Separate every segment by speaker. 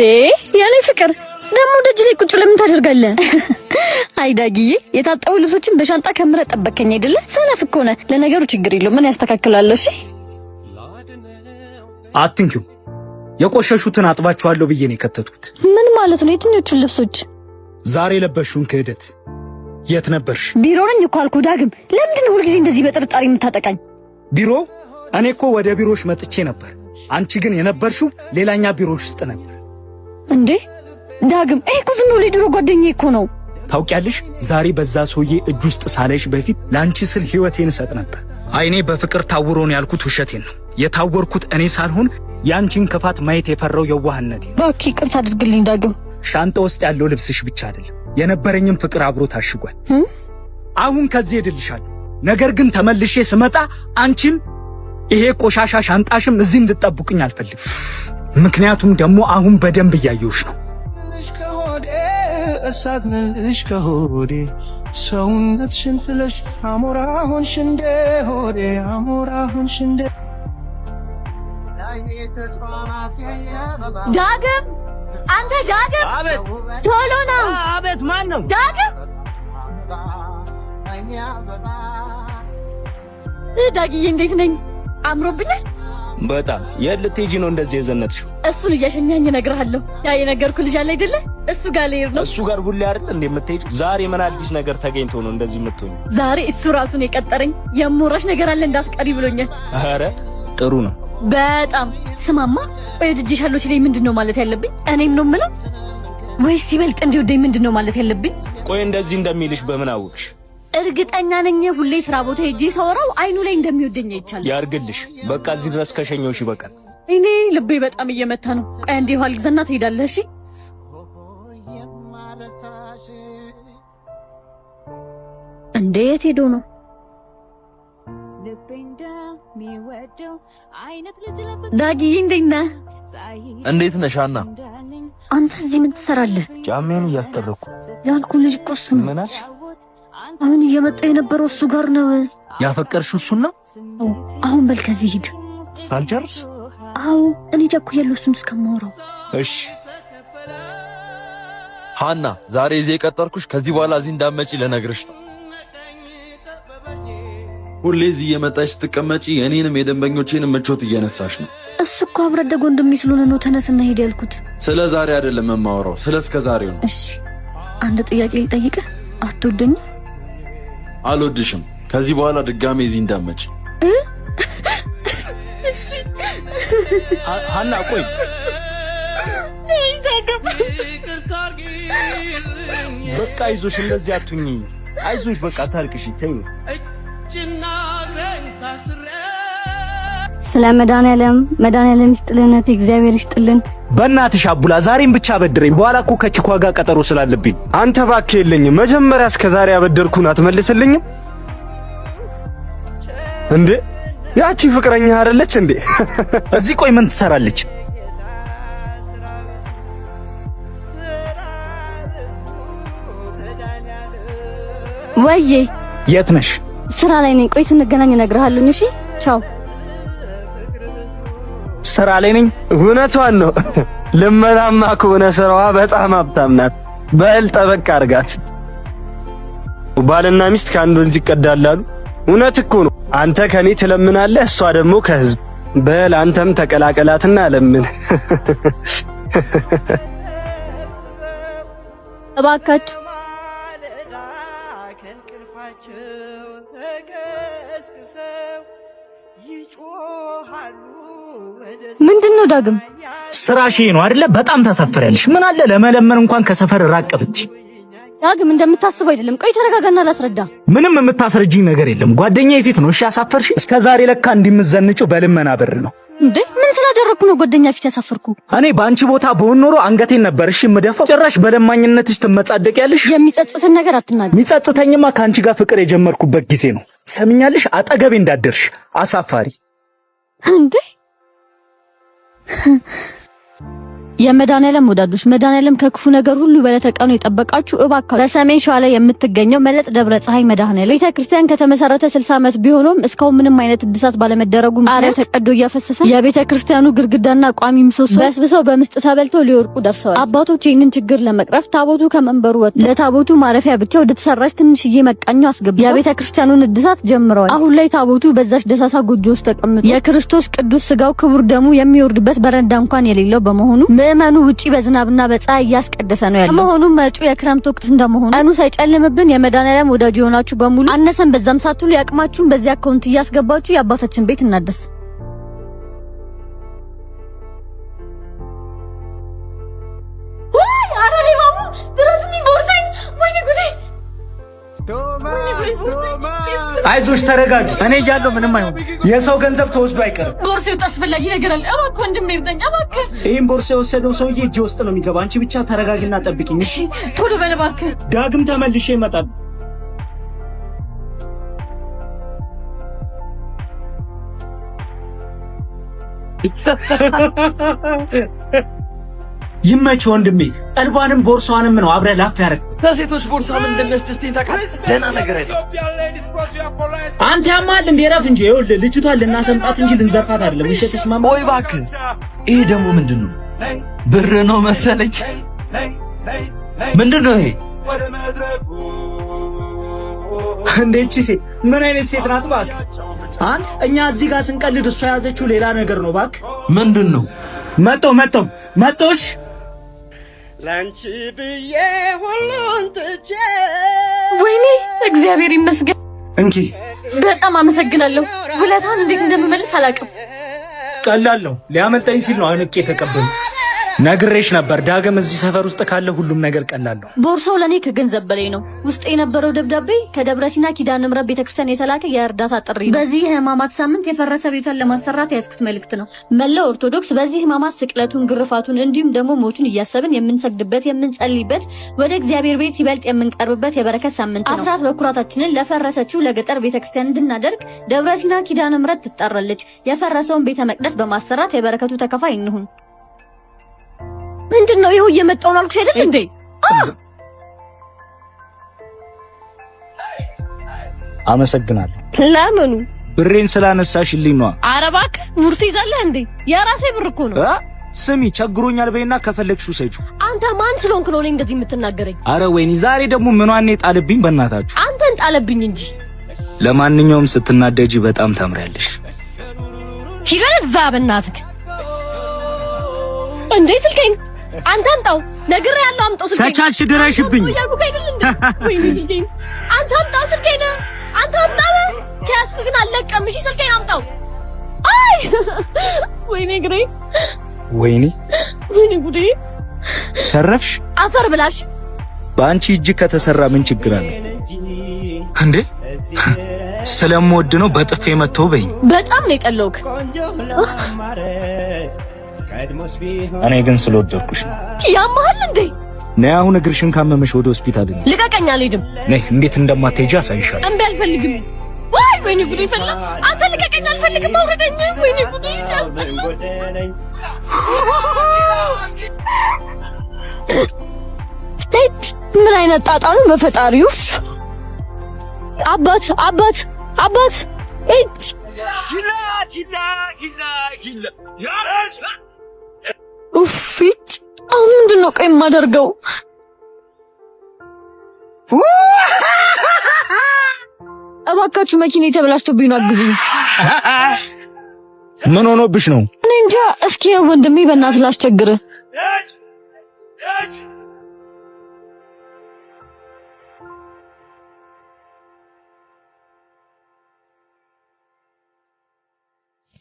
Speaker 1: እንዴ ያኔ ፍቅር ደሞ ደጅ ላይ ቁጭ ለምን ታደርጋለህ? አይ ዳጊዬ የታጠቡ ልብሶችን በሻንጣ ከምረ ጠበቀኝ አይደለ? ሰነፍ እኮ ነህ። ለነገሩ ችግር የለውም ምን ያስተካክላለሁ። እሺ
Speaker 2: አትንኪው። የቆሸሹትን አጥባቸዋለሁ ብዬ ነው የከተቱት።
Speaker 1: ምን ማለት ነው? የትኞቹን ልብሶች?
Speaker 2: ዛሬ ለበሽውን ክህደት። የት ነበርሽ?
Speaker 1: ቢሮ ነኝ እኮ አልኩህ ዳግም። ለምንድን ነው ሁልጊዜ እንደዚህ በጥርጣሬ የምታጠቃኝ?
Speaker 2: ቢሮ? እኔ እኮ ወደ ቢሮሽ መጥቼ ነበር። አንቺ ግን የነበርሽው ሌላኛ ቢሮሽ ውስጥ ነበር።
Speaker 1: እንዴ ዳግም ይሄ እኮ ዝም ብሎ የድሮ ጓደኛዬ እኮ ነው።
Speaker 2: ታውቂያለሽ፣ ዛሬ በዛ ሰውዬ እጅ ውስጥ ሳለሽ በፊት ላንቺ ስል ህይወቴን ሰጥ ነበር። አይኔ በፍቅር ታውሮ ነው ያልኩት ውሸቴን ነው። የታወርኩት እኔ ሳልሆን ያንቺን ክፋት ማየት የፈራው የዋህነቴ።
Speaker 1: እባክህ ይቅርታ አድርግልኝ ዳግም።
Speaker 2: ሻንጣ ውስጥ ያለው ልብስሽ ብቻ አይደለም የነበረኝም ፍቅር አብሮ ታሽጓል። አሁን ከዚህ ሄድልሻለሁ። ነገር ግን ተመልሼ ስመጣ አንቺም ይሄ ቆሻሻ ሻንጣሽም እዚህ እንድትጠብቁኝ አልፈልግም። ምክንያቱም ደግሞ አሁን በደንብ እያየሁሽ ነው።
Speaker 3: እሳዝንልሽ ከሆዴ ሰውነትሽን ትለሽ አሞራ ሆንሽ እንደ ሆዴ አሞራ ሆንሽ እንደ
Speaker 1: ዳግም አንተ ዳግም!
Speaker 2: አቤት!
Speaker 1: ቶሎ ና!
Speaker 2: አቤት! ማን ነው?
Speaker 1: ዳግም! ዳጊዬ እንዴት ነኝ? አምሮብኛል
Speaker 2: በጣም። የት ልትሄጂ ነው እንደዚህ የዘነጥሽው?
Speaker 1: እሱን እያሸኛኝ እነግርሃለሁ። ያ የነገርኩህ ልጅ አለ አይደለ? እሱ ጋር ልሄድ ነው።
Speaker 2: እሱ ጋር ሁሌ አይደል እንዴ የምትሄጂው? ዛሬ ምን አዲስ ነገር ተገኝቶ ነው እንደዚህ የምትሆኚው?
Speaker 1: ዛሬ እሱ ራሱን የቀጠረኝ የሞራሽ ነገር አለ እንዳትቀሪ ብሎኛል።
Speaker 2: ኧረ ጥሩ ነው
Speaker 1: በጣም። ስማማ ቆይ ወድጄሻለሁ ሲለኝ ምንድነው ማለት ያለብኝ? እኔም ነው የምለው ወይስ ሲበልጥ እንዲወደኝ ምንድነው ማለት ያለብኝ?
Speaker 2: ቆይ እንደዚህ እንደሚልሽ በምን አወቅሽ?
Speaker 1: እርግጠኛ ነኝ ሁሌ ስራ ቦታ ሄጄ ሰወራው አይኑ ላይ እንደሚወደኝ አይቻለሁ።
Speaker 2: ያርግልሽ። በቃ እዚህ ድረስ ከሸኘውሽ ይበቃል።
Speaker 1: እኔ ልቤ በጣም እየመታ ነው። ቆይ አንዴ ውሃ ልግዛና ትሄዳለህ። እሺ እንዴት ሄዶ ነው? ዳጊዬ እንዴት ነህ?
Speaker 4: እንዴት ነሽ አና?
Speaker 1: አንተ እዚህ ምን ትሰራለህ?
Speaker 4: ጫሜን እያስጠረኩ
Speaker 1: ያልኩህ ልጅ እኮ እሱ ነው።
Speaker 4: ምን አልሽ?
Speaker 1: አሁን እየመጣ የነበረው እሱ ጋር ነው።
Speaker 4: ያፈቀርሽው እሱን ነው?
Speaker 1: አሁን በል ከዚህ ሂድ።
Speaker 4: ሳልጨርስ?
Speaker 1: አዎ እኔ ቸኩያለሁ እሱን እስከማወራው።
Speaker 4: እሺ ሃና፣ ዛሬ እዚህ የቀጠርኩሽ ከዚህ በኋላ እዚህ እንዳትመጪ ልነግርሽ ነው። ሁሌ እዚህ እየመጣሽ ስትቀመጪ እኔንም የደንበኞቼንም ምቾት እየነሳሽ ነው።
Speaker 1: እሱ እኮ አብረን ደጎ እንደሚስሉን ነው። ተነስና ሂድ ያልኩት።
Speaker 4: ስለ ዛሬ አይደለም የማወራው፣ ስለ እስከ ዛሬው ነው።
Speaker 1: እሺ አንድ ጥያቄ ልጠይቅህ። አትወደኝም?
Speaker 4: አልወድሽም። ከዚህ በኋላ ድጋሜ እዚህ እንዳትመጪ።
Speaker 1: እሺ
Speaker 2: ሃና ቆይ በቃ አይዞሽ፣ እንደዚህ አትሁኚ። አይዞሽ በቃ ታርቅሽ። ተይው።
Speaker 1: ስለ መድኃኒዓለም ይስጥልን፣ እግዚአብሔር ይስጥልን።
Speaker 2: በእናትሽ አቡላ ዛሬም ብቻ አበድረኝ። በኋላ እኮ ከቺኳ ጋር ቀጠሮ ስላለብኝ።
Speaker 5: አንተ እባክህ የለኝም። መጀመሪያ እስከ ዛሬ ያበደርኩን አትመልስልኝም እንዴ? ያቺ ፍቅረኛ አይደለች እንዴ?
Speaker 2: እዚህ ቆይ ምን ትሰራለች?
Speaker 1: ወዬ
Speaker 2: የት ነሽ?
Speaker 1: ስራ ላይ ነኝ። ቆይ ስንገናኝ እነግርሃለሁ። እሺ ቻው።
Speaker 2: ስራ ላይ ነኝ።
Speaker 5: እውነቷን ነው። ልመናማ ከሆነ ስራዋ በጣም ሀብታም ናት። በል ጠበቅ አርጋት። ባልና ሚስት ከአንድ ወንዝ ይቀዳላሉ። እውነት እኮ ነው። አንተ ከኔ ትለምናለህ፣ እሷ ደግሞ ከህዝብ። በል አንተም ተቀላቀላትና ለምን።
Speaker 1: እባካችሁ ምንድነው ዳግም?
Speaker 2: ስራሽ ነው አይደለ? በጣም ታሳፍሪያለሽ። ምን አለ ለመለመን እንኳን ከሰፈር ራቅ ብትይ።
Speaker 1: ዳግም እንደምታስበው አይደለም። ቆይ ተረጋጋና ላስረዳ።
Speaker 2: ምንም የምታስረጂኝ ነገር የለም። ጓደኛዬ ፊት ነው እሺ ያሳፈርሽ። እስከ ዛሬ ለካ እንዲምዘንጪው በልመና በር ነው
Speaker 1: እንዴ? ምን ስላደረኩ ነው ጓደኛ ፊት ያሳፈርኩ?
Speaker 2: እኔ በአንቺ ቦታ በሆን ኖሮ አንገቴን ነበር እሺ የምደፋው። ጭራሽ በለማኝነትሽ ትመጻደቂያለሽ።
Speaker 1: የሚጸጽትን ነገር አትናገር።
Speaker 2: የሚጸጽተኝማ ከአንቺ ጋር ፍቅር የጀመርኩበት ጊዜ ነው። ሰሚኛለሽ? አጠገቤ እንዳደርሽ አሳፋሪ
Speaker 1: እንዴ! የመድኃኒዓለም ወዳጆች መድኃኒዓለም ከክፉ ነገር ሁሉ በለተቀኑ የጠበቃችሁ እባካችሁ በሰሜን ሸዋ ላይ የምትገኘው መለጥ ደብረ ፀሐይ መድኃኒዓለም ቤተክርስቲያን ከተመሰረተ 60 ዓመት ቢሆንም እስካሁን ምንም አይነት እድሳት ባለመደረጉ ጣሪያው ተቀዶ እያፈሰሰ የቤተክርስቲያኑ ግድግዳና ቋሚ ምሰሶ በስብሰው በምስጥ ተበልተው ሊወርቁ ደርሰዋል። አባቶች ይህንን ችግር ለመቅረፍ ታቦቱ ከመንበሩ ወጥቶ ለታቦቱ ማረፊያ ብቻ ወደ ተሰራች ትንሽዬ መቃኞ አስገብተው የቤተክርስቲያኑን እድሳት ጀምረዋል። አሁን ላይ ታቦቱ በዛች ደሳሳ ጎጆ ውስጥ ተቀምጦ የክርስቶስ ቅዱስ ስጋው ክቡር ደሙ የሚወርድበት በረንዳ እንኳን የሌለው በመሆኑ ምእመኑ ውጪ በዝናብና በፀሐይ እያስቀደሰ ነው ያለው። መሆኑም መጪው የክረምት ወቅት እንደመሆኑ ቀኑ ሳይጨልምብን የመድኃኒዓለም ወዳጅ የሆናችሁ በሙሉ አነሰን በዛም ሳትሉ ያቅማችሁን በዚህ አካውንት እያስገባችሁ የአባታችን ቤት እናድስ። ወይ አረኔ ባቡ ድረሱኝ ቦርሳኝ ወይኔ ጉዴ
Speaker 2: አይዞሽ ተረጋጊ። እኔ እያለሁ ምንም አይሆን። የሰው ገንዘብ ተወስዶ አይቀርም።
Speaker 1: ቦርሳው አስፈላጊ ነገር አለ። እባክህ ወንድሜ እርዳኝ እባክህ።
Speaker 2: ይሄን ቦርሳ የወሰደው ሰውዬ እጄ ውስጥ ነው የሚገባ። አንቺ ብቻ ተረጋጊና ጠብቂኝ እሺ?
Speaker 1: ቶሎ በል እባክህ።
Speaker 2: ዳግም ተመልሼ እመጣለሁ። ይመች ወንድሜ። ቀልቧንም ቦርሳዋንም ነው አብረህ ላፍ ያደረግ።
Speaker 4: ከሴቶች ቦርሳ ምን እንደሚያስደስተኝ ታውቃለህ? ደህና ነገር አይደለም።
Speaker 2: አንተ ያማል እንደ ረፍ እንጂ ይኸውልህ ልጅቷን ልናሰምጣት እንጂ ልንዘርፋት አይደለም። እሺ ተስማማ?
Speaker 4: ወይ እባክህ። ይሄ ደግሞ ምንድን ነው? ብር ነው መሰለኝ። ምንድን ነው ይሄ?
Speaker 2: እንዴት ሴት ምን አይነት ሴት ናት እባክህ? አንተ እኛ እዚህ ጋር ስንቀልድ እሷ ያዘችው ሌላ ነገር ነው እባክህ።
Speaker 4: ምንድን ነው?
Speaker 2: መጦሽ
Speaker 6: ላንቺ ብዬ ሁሉን ትቼ።
Speaker 1: ወይኔ እግዚአብሔር ይመስገን።
Speaker 2: እንኪ
Speaker 1: በጣም አመሰግናለሁ። ውለታን እንዴት እንደምመልስ አላውቅም።
Speaker 2: ቀላል ነው። ሊያመልጠኝ ሲል ነው አንቄ የተቀበልኩት። ነግሬሽ ነበር ዳግም እዚህ ሰፈር ውስጥ ካለ ሁሉም ነገር ቀላል ነው።
Speaker 1: ቦርሳው ለኔ ከገንዘብ በላይ ነው። ውስጥ የነበረው ደብዳቤ ከደብረ ሲና ኪዳነ ምሕረት ቤተክርስቲያን የተላከ የእርዳታ ጥሪ ነው። በዚህ ሕማማት ሳምንት የፈረሰ ቤቷን ለማሰራት ያዝኩት መልእክት ነው። መላው ኦርቶዶክስ በዚህ ሕማማት ስቅለቱን፣ ግርፋቱን እንዲሁም ደግሞ ሞቱን እያሰብን የምንሰግድበት፣ የምንጸልይበት፣ ወደ እግዚአብሔር ቤት ይበልጥ የምንቀርብበት የበረከት ሳምንት ነው። አስራት በኩራታችንን ለፈረሰችው ለገጠር ቤተክርስቲያን እንድናደርግ ደብረ ሲና ኪዳነ ምሕረት ትጣራለች። የፈረሰውን ቤተ መቅደስ በማሰራት የበረከቱ ተካፋይ እንሁን። ምንድነው ይሄው እየመጣው ነው አልኩሽ አይደል እንዴ?
Speaker 2: አመሰግናለሁ።
Speaker 1: ለምኑ?
Speaker 2: ብሬን ስላነሳሽልኝ ነው።
Speaker 1: ኧረ እባክህ ሙርት ይዛለህ እንዴ? የራሴ ብር እኮ ነው።
Speaker 2: ስሚ ቸግሮኛል በይና ከፈለግሽው ሰጪው።
Speaker 1: አንተ ማን ስለሆንክ ነው እኔ እንደዚህ የምትናገረኝ?
Speaker 2: አረ ወይኔ ዛሬ ደግሞ ምኗን ጣልብኝ በእናታችሁ።
Speaker 1: አንተን ጣለብኝ እንጂ።
Speaker 2: ለማንኛውም ስትናደጂ በጣም ታምሪያለሽ።
Speaker 1: ሂረዛ በእናትህ እንዴ ስልኬን አንተ አምጣው። ነግሬሃለሁ አምጣው ስልኬን።
Speaker 2: ከቻልሽ ድረሽብኝ።
Speaker 1: ወይኔ ስልኬን አንተ አምጣው ስልኬን አንተ አምጣው። ከያዝኩ ግን አልለቀም። እሺ ስልኬን አምጣው። አይ ወይኔ ግሬ
Speaker 2: ወይኔ
Speaker 1: ጉዴ።
Speaker 2: ተረፍሽ።
Speaker 1: አፈር ብላሽ።
Speaker 2: በአንቺ እጅ ከተሰራ ምን ችግር አለ እንዴ? ስለምወድ ነው በጥፌ መጥቶ በይኝ።
Speaker 1: በጣም ነው የጠለውክ።
Speaker 2: እኔ ግን ስለወደድኩሽ ነው።
Speaker 1: ያማል እንዴ?
Speaker 2: ነይ አሁን እግርሽን ካመመሽ ወደ ሆስፒታል ነኝ።
Speaker 1: ልቀቀኝ፣ አልሄድም።
Speaker 2: ነይ እንዴት እንደማትሄጂ አሳይሻለሁ።
Speaker 1: እምቢ አልፈልግም። ወይኔ ጉዴ ፈላ። አንተ ልቀቀኝ፣ አልፈልግም፣ አውርደኝ። ወይኔ ጉዴ ሲያስጠላ። ምን አይነት ጣጣ ነው በፈጣሪው። አባት ኡፊት አሁን ምንድን ነው ቆይ የማደርገው? እባካችሁ መኪና የተበላሽቶብኝ ነው፣ አግዙኝ።
Speaker 2: ምን ሆኖብሽ ነው?
Speaker 1: እኔ እንጃ። እስኪ ወንድሜ በእናትህ ላስቸግርህ።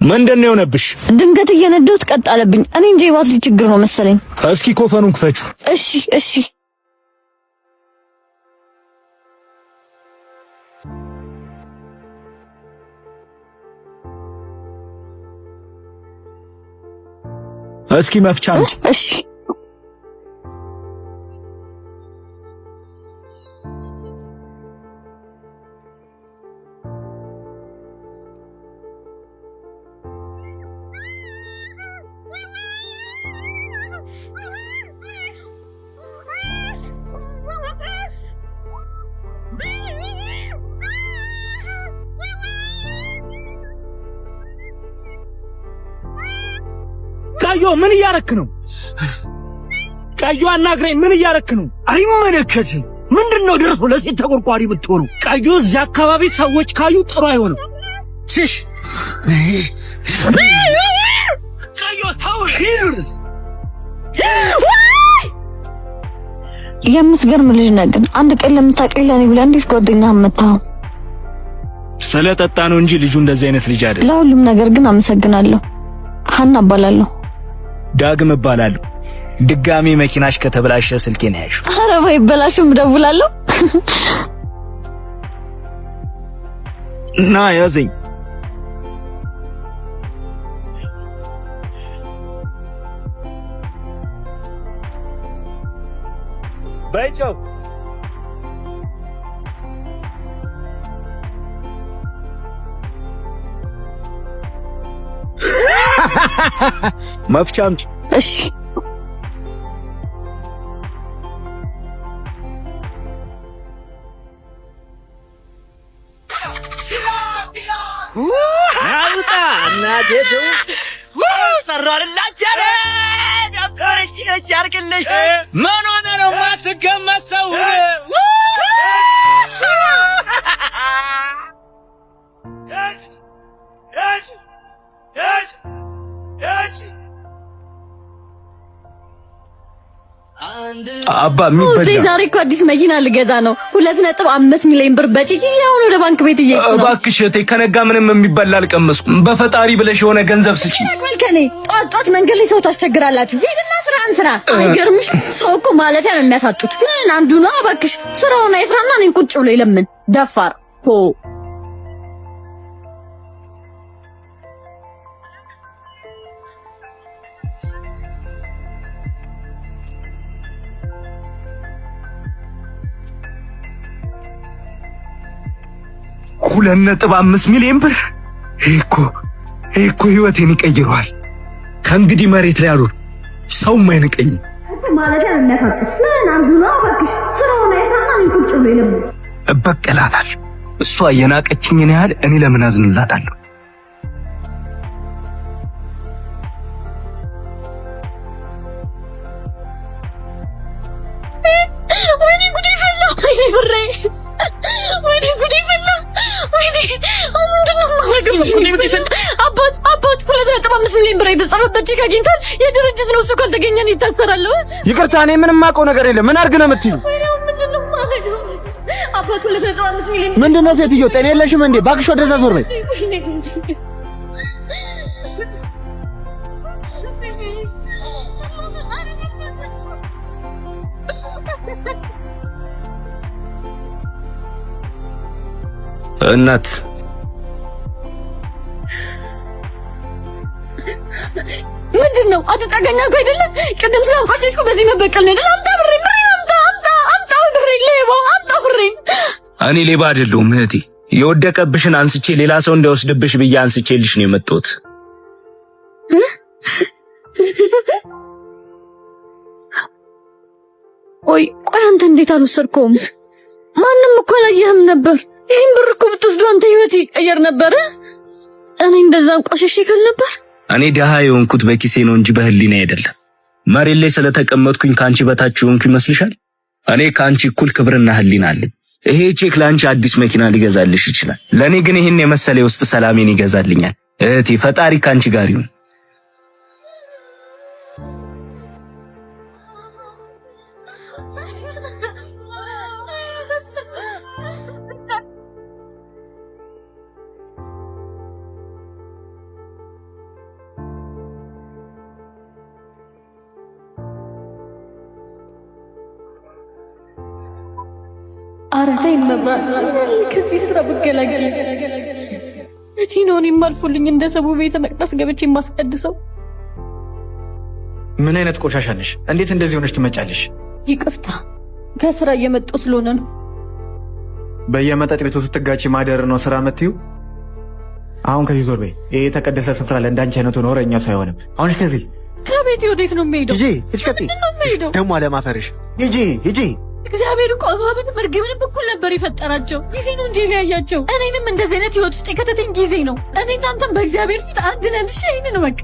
Speaker 2: ምንድን ነው የሆነብሽ?
Speaker 1: ድንገት እየነዳሁት ቀጥ አለብኝ። እኔ እንጃ የባትሪ ችግር ነው መሰለኝ።
Speaker 2: እስኪ ኮፈኑን ክፈችው።
Speaker 1: እሺ
Speaker 2: እስኪ መፍቻ አንቺ።
Speaker 1: እሺ
Speaker 2: ቀዮ ምን እያረክ ነው? ቀዮ አናግረኝ፣ ምን እያረክ ነው? አይመለከትም። ምንድነው ደረሰው ለዚህ ተቆርቋሪ ብትሆኑ? ቀዮ እዚህ አካባቢ ሰዎች ካዩ ጥሩ አይሆንም። ትሽ ቀዮ ታው ሂልስ
Speaker 1: የምትገርም ልጅ ነህ ግን አንድ ቀን ለምታውቀኝ ለኔ ብለህ እንዴት ጓደኛህ መታው?
Speaker 2: ስለጠጣ ነው እንጂ ልጁ እንደዚህ አይነት ልጅ አይደለም።
Speaker 1: ለሁሉም ነገር ግን አመሰግናለሁ። ሀና እባላለሁ።
Speaker 2: ዳግም እባላለሁ። ድጋሚ መኪናሽ ከተበላሸ ስልኬን ያዥ።
Speaker 1: ኧረ ባይበላሽም እደውላለሁ።
Speaker 2: ና ያዘኝ። በይቸው መፍቻም
Speaker 1: እሺ
Speaker 2: አውጣ እናቴቱ ሰራርላችሁ ደብተርሽ ያርግልሽ። ምን ሆነ ነው ማስገመሰው? አባ
Speaker 1: ሚበላ ዛሬ እኮ አዲስ መኪና ልገዛ ነው። 2.5 ሚሊዮን ብር በጭቂ አሁን ወደ ባንክ ቤት እየሄድኩ ነው።
Speaker 2: እባክሽ እቴ ከነጋ ምንም የሚበላ አልቀመስኩም። በፈጣሪ ብለሽ የሆነ ገንዘብ ስጪ።
Speaker 1: ከኔ ጧት መንገድ ላይ ሰው ታስቸግራላችሁ። ሄድና ስራን ስራ። አይገርምሽ? ሰው እኮ ማለፊያ ነው የሚያሳጡት። ምን አንዱ ነው? እባክሽ ስራውን አይስራና እኔን ቁጭ ብሎ ይለምን ደፋር ሆ
Speaker 2: ሁለት ነጥብ 5 ሚሊዮን ብር እኮ ህይወቴን ይቀይረዋል። ከእንግዲህ መሬት ላይ አሉር ሰውም አይንቀኝም።
Speaker 1: ማለት ነው የሚያሳጡት። ምን አንዱ ነው? እባክሽ ስራውን አይታማ ቁጭ ብሎ ይለምን
Speaker 2: እበቀላታለሁ። እሷ የናቀችኝን ያህል እኔ ለምን አዝንላታለሁ?
Speaker 1: ወይኔ ጉዴ ፈላ! ወይኔ ብሬ! ወይኔ ጉዴ ፈላ! ወይኔ አባት 2.5 ሚሊዮን ብር የተጻፈበት ቼክ አግኝቷል። የድርጅት ነው እሱ ካልተገኘ ነው ይታሰራል።
Speaker 5: ይቅርታ እኔ ምንም የማውቀው ነገር የለም። ምን አድርግ ነው የምትይው?
Speaker 1: ምንድነው ማለት ነው? አባት 2.5 ሚሊዮን
Speaker 5: ምንድነው? ሴትዮ ጤና የለሽም እንዴ? እባክሽ ወደዛ ዞር በይ።
Speaker 2: እናት
Speaker 1: ምንድነው? አትጠጋኛ እኮ አይደለ? ቅድም ስላንቆሽሽኩ በዚህ መበቀል ነው አይደል? አምጣ ብሬን፣ አምጣ ብሬን፣ ሌባ አምጣ ብሬን።
Speaker 2: እኔ ሌባ አይደለሁም እህቴ። የወደቀብሽን አንስቼ ሌላ ሰው እንዳይወስድብሽ ብዬ አንስቼልሽ ነው የመጣሁት።
Speaker 1: ቆይ አንተ እንዴት አልወሰድከውም? ማንም እኮ አላየህም ነበር። ይሄን ብር እኮ ብትወስዱ አንተ ህይወት ይቀየር ነበር። እኔ እንደዛ አንቆሽሽ ይከል ነበር።
Speaker 2: እኔ ደሃ የሆንኩት በኪሴ ነው እንጂ በህሊና አይደለም። መሬት ላይ ስለተቀመጥኩኝ ካንቺ በታች የሆንኩ ይመስልሻል? እኔ ካንቺ እኩል ክብርና ህሊና አለኝ። ይሄ ቼክ ላንቺ አዲስ መኪና ሊገዛልሽ ይችላል። ለኔ ግን ይሄን የመሰለ ውስጥ ሰላሜን ይገዛልኛል። እህቴ ፈጣሪ ካንቺ ጋር ይሁን።
Speaker 1: አረታይ መብራት ከዚህ ስራ በገላገል እቺ ነው እኔም አልፎልኝ እንደ ሰው ቤተ መቅደስ ገብቼ የማስቀድሰው።
Speaker 7: ምን አይነት ቆሻሻ ነሽ? እንዴት እንደዚህ ሆነሽ ትመጫለሽ?
Speaker 1: ይቅርታ ከስራ እየመጣሁ ስለሆነ ነው።
Speaker 7: በየመጠጥ ቤቱ ስትጋጪ ማደር ነው ስራ መትዩ? አሁን ከዚህ ዞር በይ። ይሄ የተቀደሰ ስፍራ ለእንዳንቺ አይነቱ ኖረኛ ሰው አይሆንም። አሁን ከዚህ
Speaker 1: ከቤት ወዴት ነው የምሄደው?
Speaker 7: ሂጂ እሽከቲ ደግሞ አለማፈርሽ። ሂጂ
Speaker 1: እግዚአብሔር እኮ እባብንም እርግብንም እኩል ነበር የፈጠራቸው። ጊዜ ነው እንጂ ሊያያቸው። እኔንም እንደዚህ አይነት ህይወት ውስጥ የከተተኝ ጊዜ ነው። እኔ እናንተም በእግዚአብሔር ፊት አንድ ነን። እሺ ይሄንን በቃ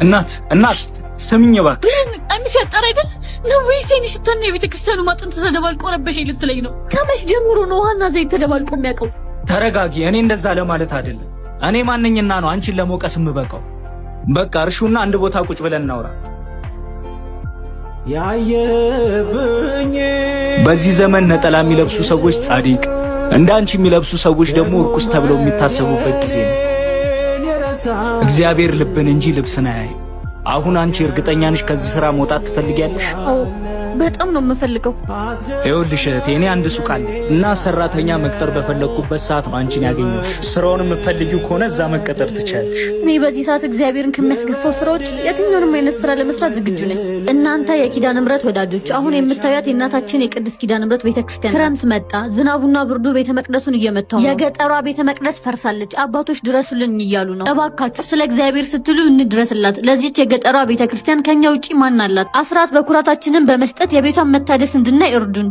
Speaker 2: እናት ስሚኝ እባክሽ።
Speaker 1: ቀሚስ ያጠረ አይደል ነው ወይስ የኔ ሽታና የቤተክርስቲያኑ ማጥንት ተደባልቆ ረበሽ ልትለኝ ነው? ከመች ጀምሮ ነው ውሃና ዘይት ተደባልቆ የሚያውቀው?
Speaker 2: ተረጋጊ። እኔ እንደዛ ለማለት አይደለም። እኔ ማንኝና ነው አንቺን ለመውቀስ የምበቃው? በቃ እርሹና አንድ ቦታ ቁጭ ብለን እናውራ። በዚህ ዘመን ነጠላ የሚለብሱ ሰዎች ጻድቅ፣ እንዳንቺ የሚለብሱ ሰዎች ደግሞ እርኩስ ተብለው የሚታሰቡበት ጊዜ ነው። እግዚአብሔር ልብን እንጂ ልብስን አያይም። አሁን አንቺ እርግጠኛ ነሽ ከዚህ ስራ መውጣት ትፈልጊያለሽ?
Speaker 1: በጣም ነው የምፈልገው።
Speaker 2: ይኸውልሽ እህቴ፣ እኔ አንድ ሱቅ አለ እና ሰራተኛ መቅጠር በፈለኩበት ሰዓት ነው አንቺን ያገኘሁሽ። ስራውን የምትፈልጊው ከሆነ እዛ መቀጠር ትችያለሽ።
Speaker 1: እኔ በዚህ ሰዓት እግዚአብሔርን ከሚያስገፋው ስራዎች የትኛውንም አይነት ስራ ለመስራት ዝግጁ ነኝ። እናንተ የኪዳነ ምሕረት ወዳጆች፣ አሁን የምታዩት የእናታችን የቅድስት ኪዳነ ምሕረት ቤተክርስቲያን ክረምት መጣ። ዝናቡና ብርዱ ቤተ መቅደሱን እየመታው ነው። የገጠሯ ቤተ መቅደስ ፈርሳለች። አባቶች ድረሱልን እያሉ ነው። እባካችሁ ስለ እግዚአብሔር ስትሉ እንድረስላት። ለዚች የገጠሯ ቤተክርስቲያን ከኛ ውጪ ማን አላት? አስራት በኩራታችንን በመስጠት የቤቷን መታደስ እንድናይ እርዱን።